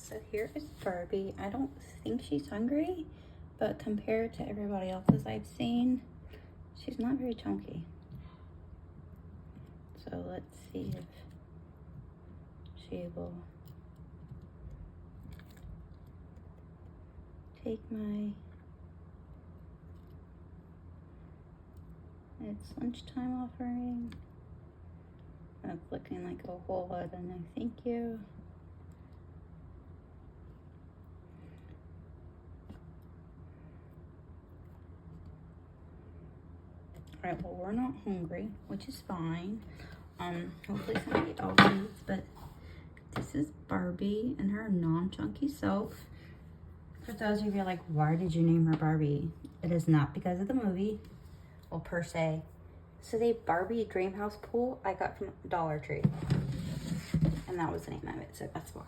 So here is Barbie. I don't think she's hungry, but compared to everybody else's I've seen, she's not very chunky. So let's see if she will take my, it's lunchtime offering. That's looking like a whole lot of no thank you. Alright, well, we're not hungry, which is fine. Hopefully somebody else eats, but this is Barbie and her non-chunky self. For those of you like, why did you name her Barbie? It is not because of the movie, well, per se. So the Barbie Dream House pool I got from Dollar Tree. And that was the name of it, so that's why.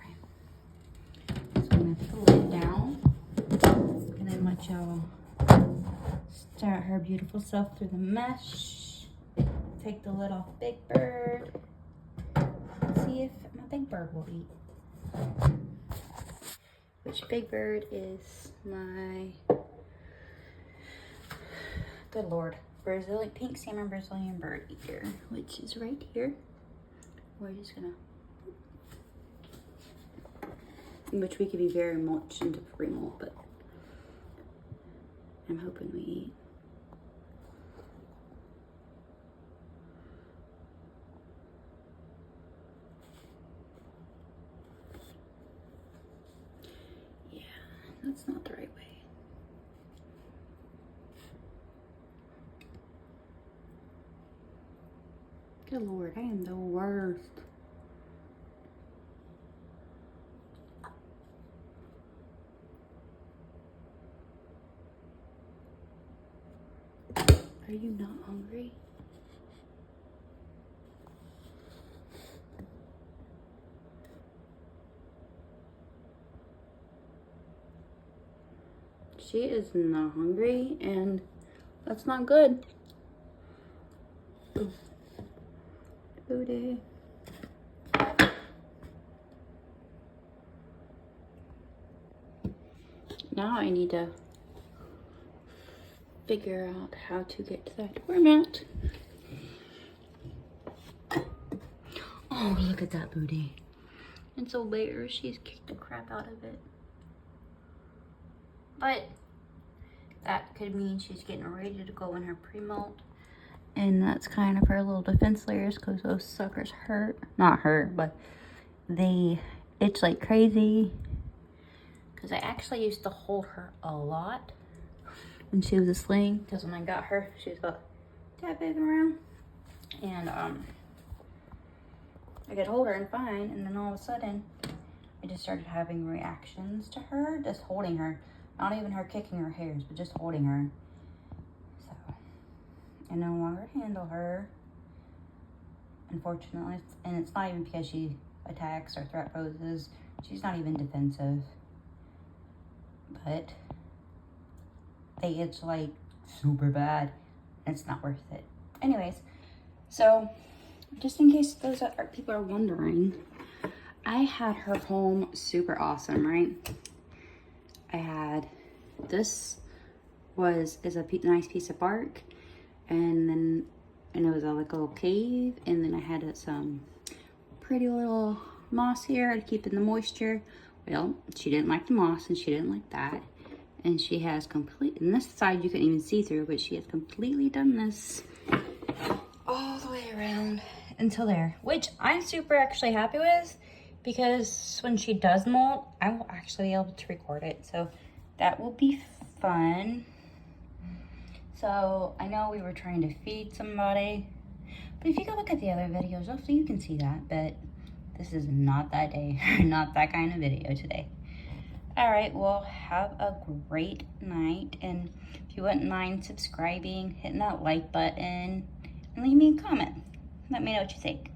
So I'm gonna put the lid down and then let y'all stare at her beautiful self through the mesh. Take the lid off Big Bird. See if my Big Bird will eat. Which Big Bird is my, good Lord, Brazilian pink salmon Brazilian bird eater, which is right here. We're just gonna, which we could be very much into free mold, but I'm hoping we eat. Yeah, that's not the right way. Good Lord, I am the worst. Are you not hungry? She is not hungry, and that's not good. Booty. Now I need to figure out how to get to that doormat. Oh, look at that booty. And so later she's kicked the crap out of it. But that could mean she's getting ready to go in her pre-molt. And that's kind of her little defense layers because those suckers hurt. Not hurt, but they itch like crazy. Because I actually used to hold her a lot when she was a sling. Because when I got her, she was about that big around. And I could hold her and fine. And then all of a sudden, I just started having reactions to her. Just holding her. Not even her kicking her hairs, but just holding her. So, I no longer handle her. Unfortunately. And it's not even because she attacks or threat poses. She's not even defensive. But they itch like super bad. And it's not worth it. Anyways, so just in case those people are wondering, I had her home super awesome, right? I had this is a nice piece of bark, and it was like a little cave, and then I had some pretty little moss here to keep in the moisture. Well, she didn't like the moss, and she didn't like that, and she has and this side you couldn't even see through, but she has completely done this all the way around until there, which I'm super actually happy with, because when she does molt, I will actually be able to record it. So that will be fun. So I know we were trying to feed somebody, but if you go look at the other videos, hopefully you can see that, but this is not that day, not that kind of video today. All right, well, have a great night. And if you wouldn't mind subscribing, hitting that like button, and leave me a comment. Let me know what you think.